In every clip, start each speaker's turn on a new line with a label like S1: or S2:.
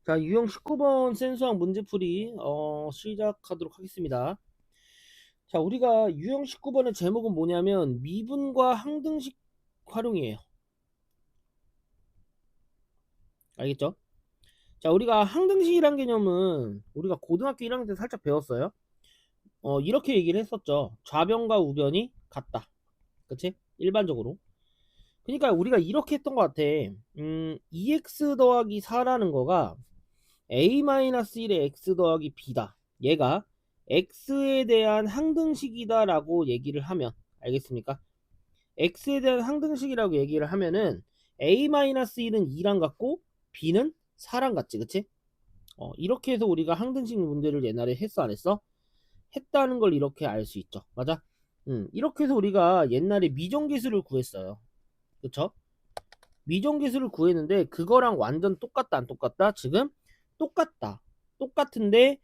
S1: 자, 유형 19번 센수학 문제풀이 시작하도록 하겠습니다. 자, 우리가 유형 19번의 제목은 뭐냐면 미분과 항등식 활용이에요. 알겠죠? 자, 우리가 항등식이란 개념은 우리가 고등학교 1학년 때 살짝 배웠어요. 이렇게 얘기를 했었죠. 좌변과 우변이 같다. 그치? 일반적으로. 그러니까 우리가 이렇게 했던 것 같아. 2x 더하기 4라는 거가 a-1의 x 더하기 b다. 얘가 x에 대한 항등식이다 라고 얘기를 하면, 알겠습니까? x에 대한 항등식이라고 얘기를 하면은 a-1은 2랑 같고 b는 4랑 같지, 그치? 이렇게 해서 우리가 항등식 문제를 옛날에 했어 안 했어? 했다는 걸 이렇게 알 수 있죠. 맞아? 이렇게 해서 우리가 옛날에 미정계수를 구했어요. 그쵸? 미정계수를 구했는데 그거랑 완전 똑같다 안 똑같다? 지금 똑같다. 똑같은데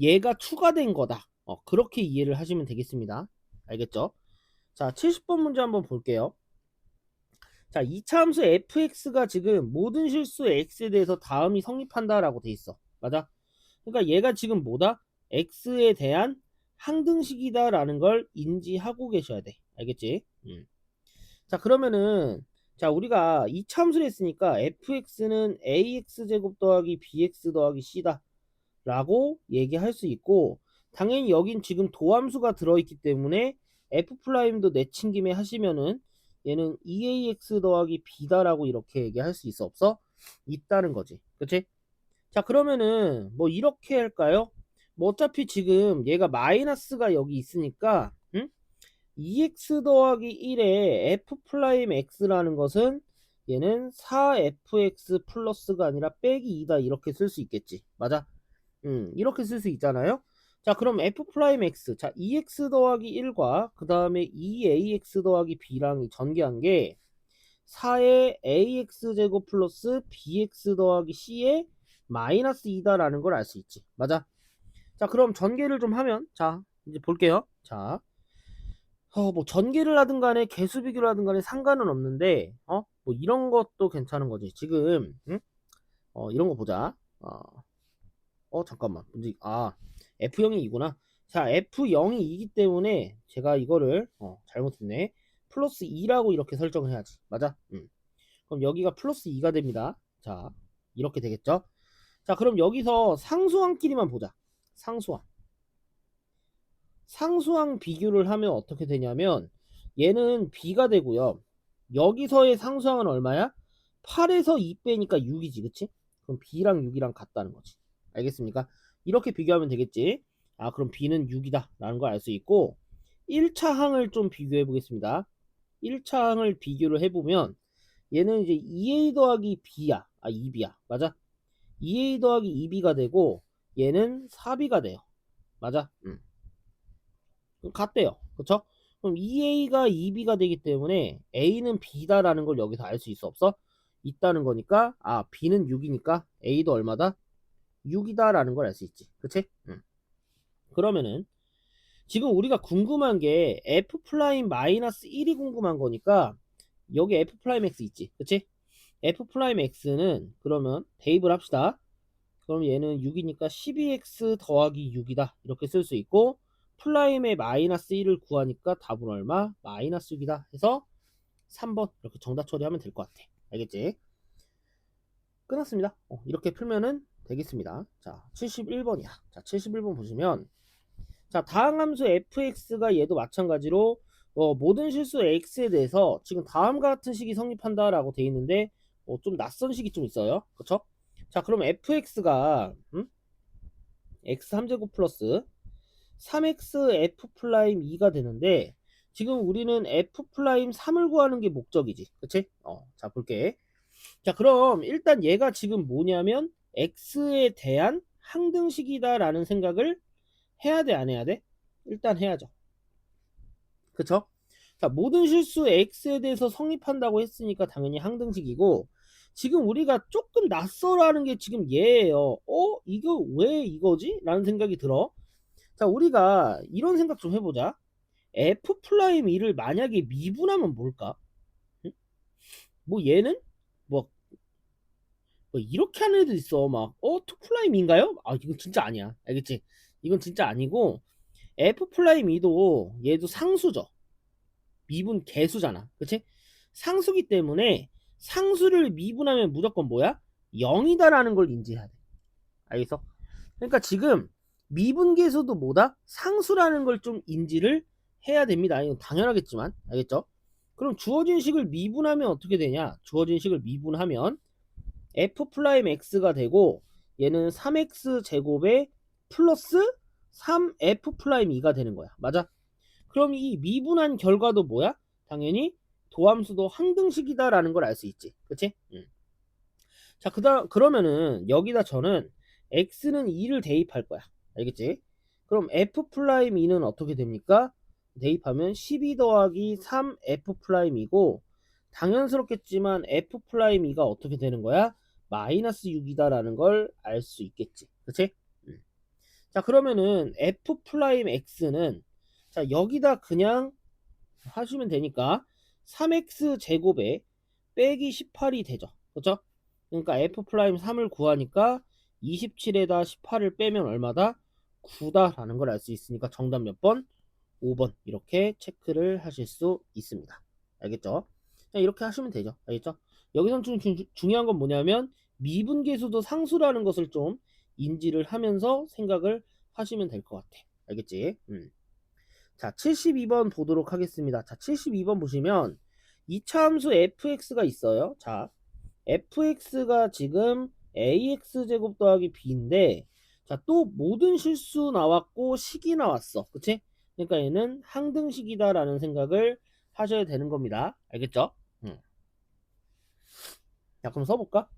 S1: 얘가 추가된 거다. 그렇게 이해를 하시면 되겠습니다. 알겠죠? 자, 70번 문제 한번 볼게요. 자, 이차 함수 fx가 지금 모든 실수 x에 대해서 다음이 성립한다 라고 돼 있어. 맞아? 그러니까 얘가 지금 뭐다? x에 대한 항등식이다 라는 걸 인지하고 계셔야 돼. 알겠지? 자, 그러면은 자, 우리가 이차 함수를 했으니까 fx는 ax제곱 더하기 bx 더하기 c다 라고 얘기할 수 있고, 당연히 여긴 지금 도함수가 들어있기 때문에 F'도 내친 김에 하시면은 얘는 2ax 더하기 b다 라고 이렇게 얘기할 수 있어 없어? 있다는 거지. 그치? 자, 그러면은 뭐 이렇게 할까요? 뭐 어차피 지금 얘가 마이너스가 여기 있으니까 2x 더하기 1에 F'X라는 것은 얘는 4fx 플러스가 아니라 빼기 2다 이렇게 쓸 수 있겠지. 맞아? 이렇게 쓸 수 있잖아요. 자, 그럼 F'X. 자, 2x 더하기 1과 그 다음에 2ax 더하기 b랑 전개한 게 4의 ax제곱 플러스 bx 더하기 c의 마이너스 2다라는 걸 알 수 있지. 맞아? 자, 그럼 전개를 좀 하면, 자, 이제 볼게요. 자, 뭐 전개를 하든 간에 개수 비교를 하든 간에 상관은 없는데, 뭐 이런 것도 괜찮은 거지. 지금, 이런 거 보자. 잠깐만. 문제, F0이 2구나. 자, F0이 2기 때문에 제가 이거를, 잘못했네. 플러스 2라고 이렇게 설정을 해야지. 맞아? 그럼 여기가 플러스 2가 됩니다. 자, 이렇게 되겠죠? 자, 그럼 여기서 상수항끼리만 보자. 상수항. 상수항 비교를 하면 어떻게 되냐면, 얘는 B가 되고요. 여기서의 상수항은 얼마야? 8에서 2 빼니까 6이지, 그치? 그럼 B랑 6이랑 같다는 거지. 알겠습니까? 이렇게 비교하면 되겠지. 그럼 B는 6이다 라는 걸 알 수 있고, 1차 항을 좀 비교해 보겠습니다. 1차 항을 비교를 해보면 얘는 이제 2A 더하기 B야. 2B야. 맞아? 2A 더하기 2B가 되고 얘는 4B가 돼요. 맞아? 같대요. 그쵸? 그럼 2A가 2B가 되기 때문에 A는 B다라는 걸 여기서 알 수 있어 없어? 있다는 거니까 B는 6이니까 A도 얼마다? 6이다라는 걸 알 수 있지. 그치? 그러면은 지금 우리가 궁금한 게 F 플라임 마이너스 1이 궁금한 거니까 여기 F 플라임 X 있지. 그치? F 플라임 X는 그러면 대입을 합시다. 그럼 얘는 6이니까 12x 더하기 6이다 이렇게 쓸 수 있고, 플라임의 마이너스 1을 구하니까 답은 얼마? 마이너스 6이다 해서 3번 이렇게 정답 처리하면 될 것 같아. 알겠지? 끝났습니다. 이렇게 풀면은 되겠습니다. 자, 71번이야. 자, 71번 보시면, 자, 다항함수 fx가 얘도 마찬가지로 모든 실수 x에 대해서 지금 다음과 같은 식이 성립한다 라고 돼 있는데 좀 낯선 식이 좀 있어요. 그쵸? 자, 그럼 fx가 x 3제곱 플러스 3x f 플라임 2가 되는데, 지금 우리는 f 플라임 3을 구하는 게 목적이지. 그치? 자, 볼게. 자, 그럼 일단 얘가 지금 뭐냐면 x에 대한 항등식이다 라는 생각을 해야 돼, 안 해야 돼? 일단 해야죠. 그쵸? 자, 모든 실수 x에 대해서 성립한다고 했으니까 당연히 항등식이고, 지금 우리가 조금 낯설어하는 게 지금 얘예요. 이거 왜 이거지? 라는 생각이 들어. 자, 우리가 이런 생각 좀 해보자. f 플라임 2를 만약에 미분하면 뭘까? 응? 뭐 얘는 뭐 뭐 이렇게 하는 애들 있어. 막 투플라임인가요? 아 이건 진짜 아니야. 알겠지? 이건 진짜 아니고 F'E도 얘도 상수죠. 미분 개수잖아. 그치? 상수기 때문에 상수를 미분하면 무조건 뭐야? 0이다라는 걸 인지해야 돼. 알겠어? 그러니까 지금 미분계수도 뭐다? 상수라는 걸 좀 인지를 해야 됩니다. 이건 당연하겠지만 알겠죠? 그럼 주어진 식을 미분하면 어떻게 되냐? 주어진 식을 미분하면 F'X가 되고 얘는 3X 제곱에 플러스 3F'E가 되는 거야. 맞아? 그럼 이 미분한 결과도 뭐야? 당연히 도함수도 항등식이다라는 걸 알 수 있지. 그치? 자, 그러면은 여기다 저는 x는 2를 대입할 거야. 알겠지? 그럼 F'E는 어떻게 됩니까? 대입하면 12 더하기 3F'이고 당연스럽겠지만 F'E가 어떻게 되는 거야? 마이너스 6이다라는 걸 알 수 있겠지. 그치? 자, 그러면은 F'X는 자, 여기다 그냥 하시면 되니까 3x 제곱에 빼기 18이 되죠. 그렇죠? 그러니까 F'3을 구하니까 27에다 18을 빼면 얼마다? 9다라는 걸 알 수 있으니까 정답 몇 번? 5번 이렇게 체크를 하실 수 있습니다. 알겠죠? 이렇게 하시면 되죠. 알겠죠? 여기서 좀 중요한 건 뭐냐면 미분계수도 상수라는 것을 좀 인지를 하면서 생각을 하시면 될 것 같아. 알겠지? 자, 72번 보도록 하겠습니다. 자, 72번 보시면 2차 함수 fx가 있어요. 자, fx가 지금 ax제곱 더하기 b인데 자, 또 모든 실수 나왔고 식이 나왔어. 그치? 그러니까 얘는 항등식이다라는 생각을 하셔야 되는 겁니다. 알겠죠? 자, 그럼 써볼까?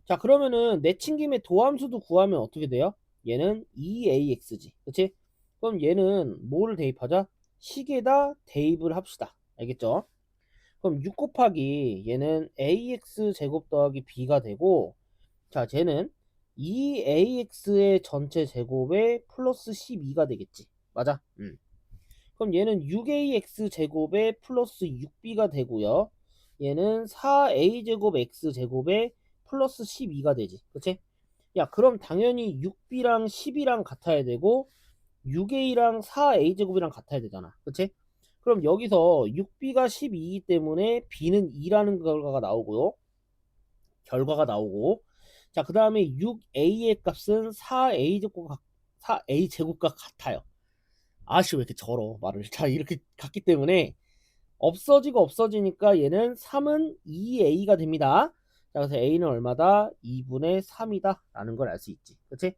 S1: 자, 그러면은 내친김에 도함수도 구하면 어떻게 돼요? 얘는 2ax지. 그치? 그럼 얘는 뭐를 대입하자? 식에다 대입을 합시다. 알겠죠? 그럼 6 곱하기 얘는 ax 제곱 더하기 b가 되고 자, 쟤는 2ax의 전체 제곱에 플러스 12가 되겠지. 맞아? 그럼 얘는 6ax 제곱에 플러스 6b가 되고요. 얘는 4a 제곱 x 제곱에 플러스 12가 되지. 그치? 야, 그럼 당연히 6b랑 10이랑 같아야 되고 6a랑 4a 제곱이랑 같아야 되잖아. 그치? 그럼 여기서 6b가 12이기 때문에 b는 2라는 결과가 나오고요. 결과가 나오고 자, 그 다음에 6a의 값은 4a 제곱과 같아요. 아씨 왜 이렇게 절어 말을. 자, 이렇게 같기 때문에 없어지고 없어지니까 얘는 3은 2a가 됩니다. 자, 그래서 a는 얼마다? 2분의 3이다 라는 걸 알 수 있지. 그치?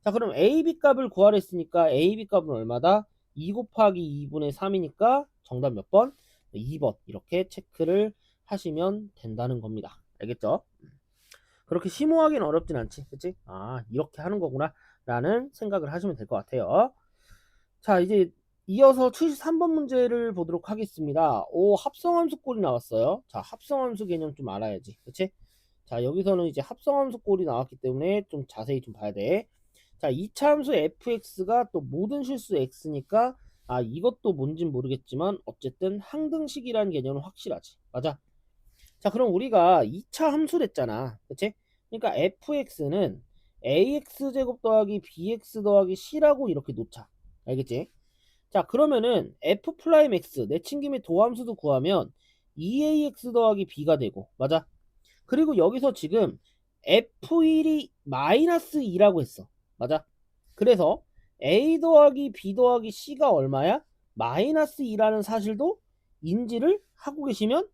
S1: 자, 그럼 ab 값을 구하려 했으니까 ab 값은 얼마다? 2 곱하기 2분의 3이니까 정답 몇 번? 2번 이렇게 체크를 하시면 된다는 겁니다. 알겠죠? 그렇게 심오하긴 어렵진 않지. 그치? 아, 이렇게 하는 거구나 라는 생각을 하시면 될 것 같아요. 자, 이제 이어서 73번 문제를 보도록 하겠습니다. 오, 합성함수 꼴이 나왔어요. 자, 합성함수 개념 좀 알아야지. 그치? 자, 여기서는 이제 합성함수 꼴이 나왔기 때문에 좀 자세히 좀 봐야 돼. 자, 2차 함수 fx가 또 모든 실수 x니까 아, 이것도 뭔진 모르겠지만 어쨌든 항등식이라는 개념은 확실하지. 맞아? 자, 그럼 우리가 2차 함수랬잖아. 그치? 그러니까 fx는 ax제곱 더하기 bx 더하기 c라고 이렇게 놓자. 알겠지? 자, 그러면은 f'x 내친김에 도함수도 구하면 2ax 더하기 b가 되고 맞아? 그리고 여기서 지금 f1이 마이너스 2라고 했어. 맞아? 그래서 a 더하기 b 더하기 c가 얼마야? 마이너스 2라는 사실도 인지를 하고 계시면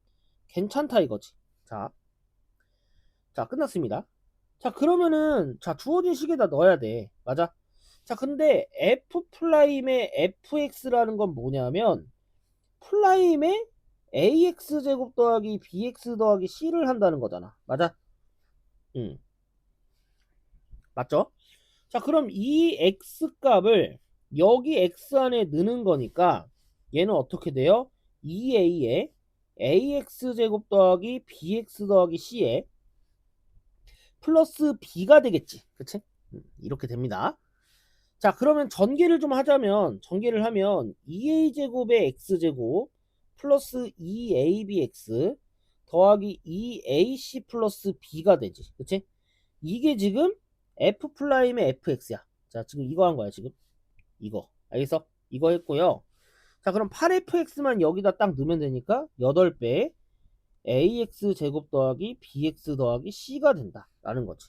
S1: 괜찮다 이거지. 자, 자, 끝났습니다. 자, 그러면은 자, 주어진 식에다 넣어야 돼. 맞아? 자, 근데 f'의 fx라는 건 뭐냐면 플라임의 ax제곱 더하기 bx 더하기 c를 한다는 거잖아. 맞아? 응. 맞죠? 자, 그럼 이 x 값을 여기 x 안에 넣는 거니까 얘는 어떻게 돼요? 2a에 ax제곱 더하기 bx 더하기 c에 플러스 b가 되겠지. 그치? 이렇게 됩니다. 자, 그러면 전개를 좀 하자면 전개를 하면 2a제곱의 x제곱 플러스 2abx 더하기 2ac 플러스 b가 되지. 그치? 이게 지금 f 프라임의 fx야. 자, 지금 이거 한 거야, 지금. 이거. 알겠어? 이거 했고요. 자, 그럼 8fx만 여기다 딱 넣으면 되니까 8배 ax 제곱 더하기 bx 더하기 c가 된다. 라는 거지.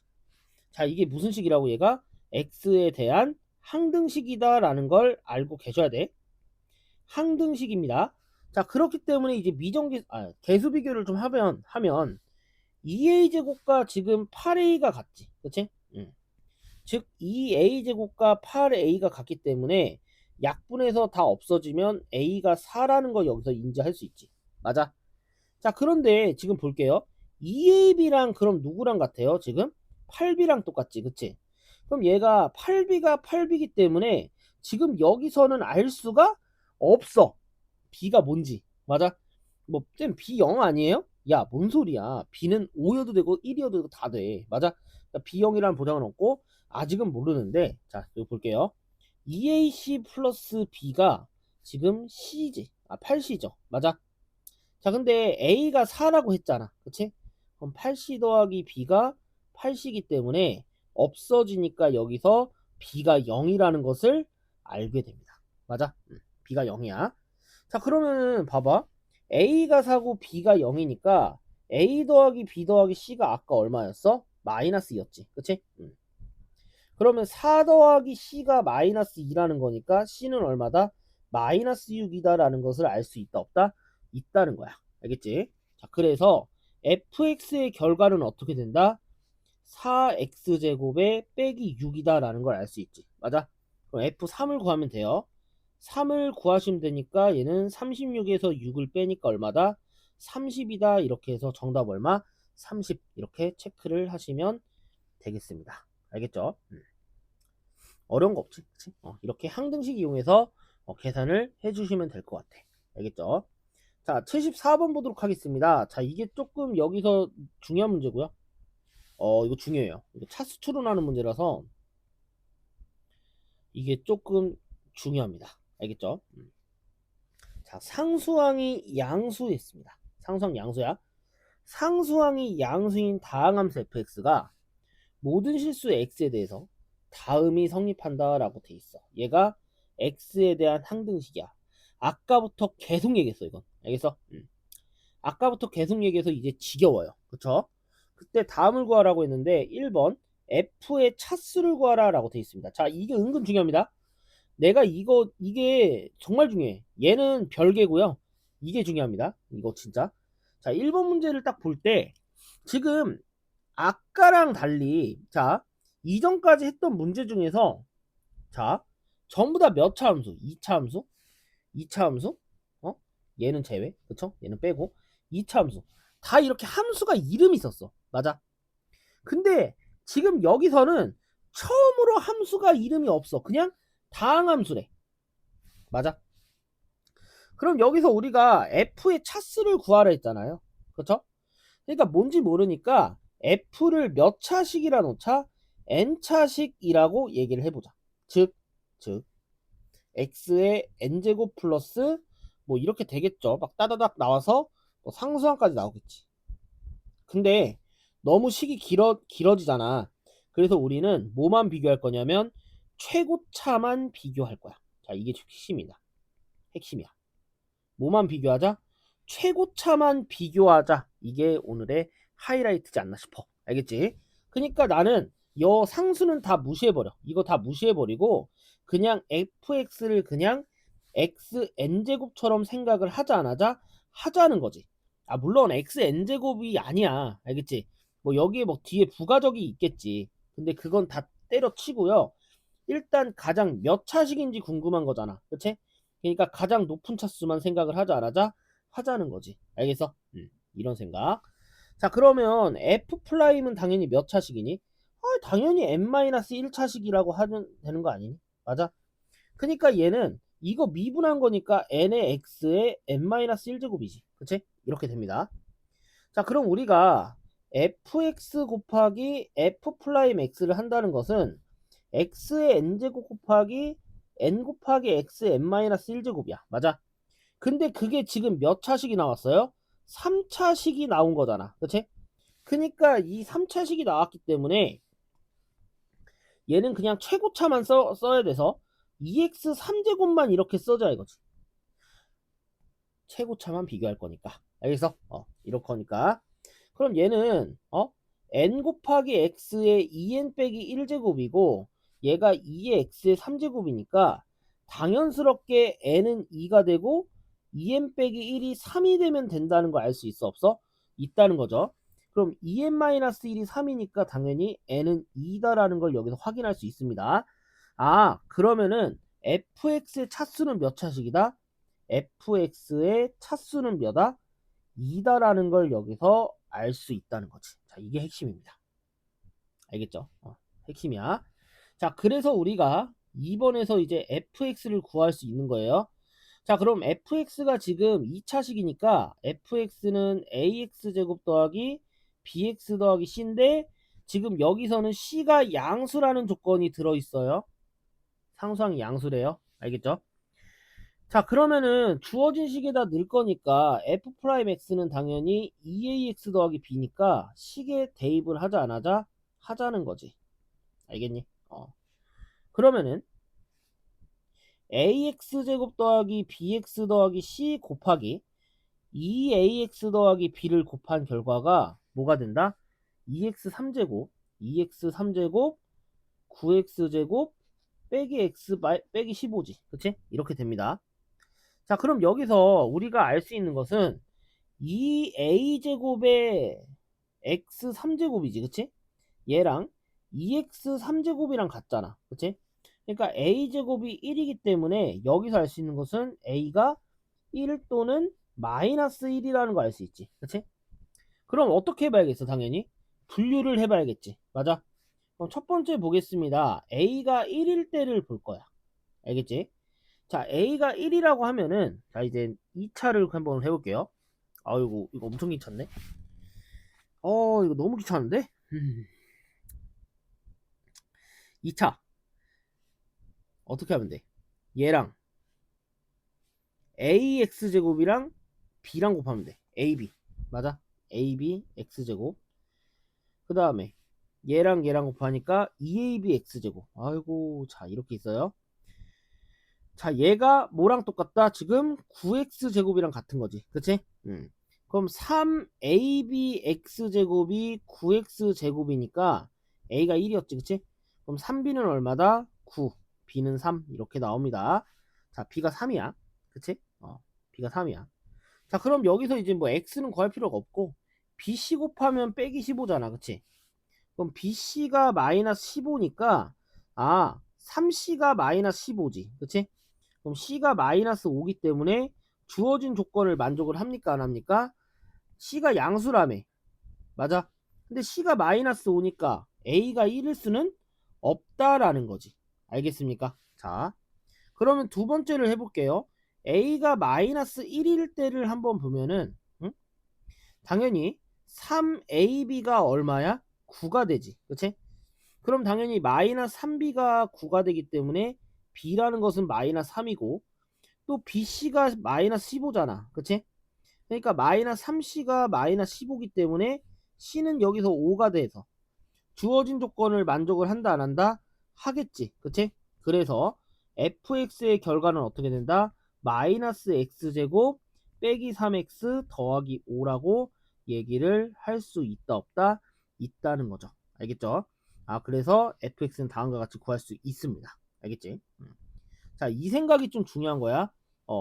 S1: 자, 이게 무슨 식이라고 얘가? x에 대한 항등식이다 라는 걸 알고 계셔야 돼. 항등식입니다. 자, 그렇기 때문에 이제 개수 비교를 좀 하면 2a 제곱과 지금 8a가 같지. 그치? 즉 2a 제곱과 8a가 같기 때문에 약분해서 다 없어지면 a가 4라는 거 여기서 인지할 수 있지. 맞아? 자, 그런데 지금 볼게요. 2ab랑 그럼 누구랑 같아요? 지금 8b랑 똑같지. 그치? 그럼 얘가 8b가 8b이기 때문에 지금 여기서는 알 수가 없어. b가 뭔지. 맞아? 뭐 쌤 b 0 아니에요? 야, 뭔 소리야. b는 5여도 되고 1이어도 되고 다 돼. 맞아? 그러니까 b 0이라는 보장은 없고 아직은 모르는데, 자, 여기 볼게요. 2ac 플러스 b가 지금 c지. 8c죠. 맞아? 자, 근데 a가 4라고 했잖아. 그치? 그럼 8c 더하기 b가 8c이기 때문에 없어지니까 여기서 b가 0이라는 것을 알게 됩니다. 맞아? b가 0이야. 자, 그러면은 봐봐. a가 4고 b가 0이니까 a 더하기 b 더하기 c가 아까 얼마였어? 마이너스였지. 그치? 그러면 4 더하기 c가 마이너스 2라는 거니까 c는 얼마다? 마이너스 6이다 라는 것을 알 수 있다 없다? 있다는 거야. 알겠지? 자, 그래서 fx의 결과는 어떻게 된다? 4x제곱에 빼기 6이다 라는 걸 알 수 있지. 맞아? 그럼 f3을 구하면 돼요. 3을 구하시면 되니까 얘는 36에서 6을 빼니까 얼마다? 30이다. 이렇게 해서 정답 얼마? 30 이렇게 체크를 하시면 되겠습니다. 알겠죠? 어려운 거 없지. 그치? 이렇게 항등식 이용해서 계산을 해주시면 될 것 같아. 알겠죠? 자, 74번 보도록 하겠습니다. 자, 이게 조금 여기서 중요한 문제고요. 이거 중요해요. 이거 차수 추론하는 문제라서 이게 조금 중요합니다. 알겠죠? 자, 상수항이 양수였습니다. 상수항 양수야. 상수항이 양수인 다항함수 fx가 모든 실수 x에 대해서 다음이 성립한다 라고 돼 있어. 얘가 x에 대한 항등식이야. 아까부터 계속 얘기했어. 이건 알겠어? 아까부터 계속 얘기해서 이제 지겨워요. 그쵸? 그때 다음을 구하라고 했는데 1번 f의 차수를 구하라 라고 돼 있습니다. 자, 이게 은근 중요합니다. 내가 이게 정말 중요해. 얘는 별개고요. 이게 중요합니다. 이거 진짜. 자, 1번 문제를 딱 볼 때 지금 아까랑 달리, 자, 이전까지 했던 문제 중에서, 자, 전부 다 몇 차 함수? 2차 함수? 2차 함수? 얘는 제외. 그쵸? 얘는 빼고 2차 함수. 다 이렇게 함수가 이름이 있었어. 맞아? 근데 지금 여기서는 처음으로 함수가 이름이 없어. 그냥 다항함수래. 맞아? 그럼 여기서 우리가 f의 차수를 구하라 했잖아요. 그쵸? 그러니까 뭔지 모르니까 f를 몇 차식이라 놓자? n차식이라고 얘기를 해보자. 즉 x의 n제곱 플러스 뭐 이렇게 되겠죠. 막 따다닥 나와서 뭐 상수항까지 나오겠지. 근데 너무 식이 길어지잖아. 그래서 우리는 뭐만 비교할 거냐면 최고차만 비교할 거야. 자, 이게 핵심이다. 핵심이야. 뭐만 비교하자? 최고차만 비교하자. 이게 오늘의 하이라이트지 않나 싶어. 알겠지? 그러니까 나는 여 상수는 다 무시해버려. 이거 다 무시해버리고 그냥 fx를 그냥 xn제곱처럼 생각을 하자 안 하자? 하자는 거지. 아, 물론 xn제곱이 아니야. 알겠지? 뭐 여기에 뭐 뒤에 부가적이 있겠지. 근데 그건 다 때려치고요. 일단 가장 몇 차식인지 궁금한 거잖아. 그치? 그러니까 가장 높은 차수만 생각을 하자 안 하자? 하자는 거지. 알겠어? 이런 생각. 자, 그러면 f 프라임은 당연히 몇 차식이니? 당연히 n-1차식이라고 하면 되는 거 아니니? 맞아? 그러니까 얘는 이거 미분한 거니까 n의 x의 n-1제곱이지. 그치? 이렇게 됩니다. 자, 그럼 우리가 fx 곱하기 f 프라임 x를 한다는 것은 x의 n제곱 곱하기 n 곱하기 x n-1제곱이야. 맞아? 근데 그게 지금 몇 차식이 나왔어요? 3차식이 나온 거잖아. 그치? 그니까 이 3차식이 나왔기 때문에 얘는 그냥 최고차만 써야 돼서 2x 3제곱만 이렇게 써자 이거지. 최고차만 비교할 거니까. 알겠어? 이렇거니까. 그럼 얘는 n 곱하기 x의 2n 빼기 1제곱이고 얘가 2의 x의 3제곱이니까 당연스럽게 n은 2가 되고 2n 빼기 1이 3이 되면 된다는 거 알 수 있어 없어? 있다는 거죠. 그럼 2n-1이 3이니까 당연히 n은 2다라는 걸 여기서 확인할 수 있습니다. 아, 그러면은 fx의 차수는 몇 차식이다? fx의 차수는 몇이다? 2다라는 걸 여기서 알 수 있다는 거지. 자, 이게 핵심입니다. 알겠죠? 핵심이야. 자, 그래서 우리가 2번에서 이제 fx를 구할 수 있는 거예요. 자, 그럼 fx가 지금 2차식이니까 fx는 ax제곱 더하기 bx 더하기 c인데 지금 여기서는 c가 양수라는 조건이 들어있어요. 상수항이 양수래요. 알겠죠? 자, 그러면은 주어진 식에다 넣을 거니까 f'x는 당연히 2ax 더하기 b니까 식에 대입을 하자 안 하자? 하자는 거지. 알겠니? 그러면은 ax제곱 더하기 bx 더하기 c 곱하기 2ax 더하기 b를 곱한 결과가 뭐가 된다? 2x 3제곱 2x 3제곱 9x제곱 빼기 x 빼기 15지. 그치? 이렇게 됩니다. 자, 그럼 여기서 우리가 알 수 있는 것은 2a제곱의 x 3제곱이지. 그치? 얘랑 2x 3제곱이랑 같잖아. 그치? 그러니까 a제곱이 1이기 때문에 여기서 알 수 있는 것은 a가 1 또는 마이너스 1이라는 거 알 수 있지. 그치? 그럼 어떻게 해봐야겠어? 당연히 분류를 해봐야겠지. 맞아? 그럼 첫 번째 보겠습니다. a가 1일 때를 볼 거야. 알겠지? 자, a가 1이라고 하면은 자, 이제 2차를 한번 해볼게요. 아이고, 이거 엄청 귀찮네. 이거 너무 귀찮은데? 2차 어떻게 하면 돼? 얘랑 ax제곱이랑 b랑 곱하면 돼. ab 맞아? ab x제곱. 그 다음에 얘랑 곱하니까 2ab x제곱. 아이고, 자, 이렇게 있어요. 자, 얘가 뭐랑 똑같다? 지금 9x제곱이랑 같은 거지. 그치? 그럼 3ab x제곱이 9x제곱이니까 a가 1이었지. 그치? 그럼 3b는 얼마다? 9, b는 3 이렇게 나옵니다. 자, b가 3이야. 그치? b가 3이야. 자, 그럼 여기서 이제 뭐 x는 구할 필요가 없고 bc 곱하면 빼기 15잖아. 그치? 그럼 bc가 마이너스 15니까 3c가 마이너스 15지. 그치? 그럼 C가 마이너스 5기 때문에 주어진 조건을 만족을 합니까 안 합니까? C가 양수라며. 맞아? 근데 C가 마이너스 5니까 A가 1일 수는 없다라는 거지. 알겠습니까? 자, 그러면 두 번째를 해볼게요. A가 마이너스 1일 때를 한번 보면은 당연히 3AB가 얼마야? 9가 되지. 그치? 그럼 당연히 마이너스 3B가 9가 되기 때문에 B라는 것은 마이너스 3이고 또 BC가 마이너스 15잖아. 그치? 그러니까 마이너스 3C가 마이너스 15기 때문에 C는 여기서 5가 돼서 주어진 조건을 만족을 한다 안 한다? 하겠지. 그치? 그래서 fx의 결과는 어떻게 된다? 마이너스 x제곱 빼기 3x 더하기 5라고 얘기를 할 수 있다 없다? 있다는 거죠. 알겠죠? 그래서 fx는 다음과 같이 구할 수 있습니다. 알겠지? 자, 이 생각이 좀 중요한 거야.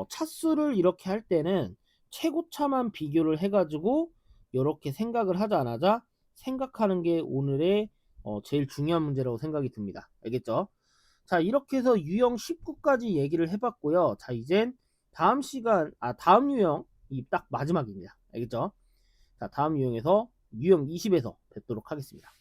S1: 차수를 이렇게 할 때는 최고차만 비교를 해가지고 이렇게 생각을 하자 안 하자 생각하는 게 오늘의 제일 중요한 문제라고 생각이 듭니다. 알겠죠? 자, 이렇게 해서 유형 19까지 얘기를 해봤고요. 자, 이젠 다음 시간, 다음 유형이 딱 마지막입니다. 알겠죠? 자, 다음 유형에서 유형 20에서 뵙도록 하겠습니다.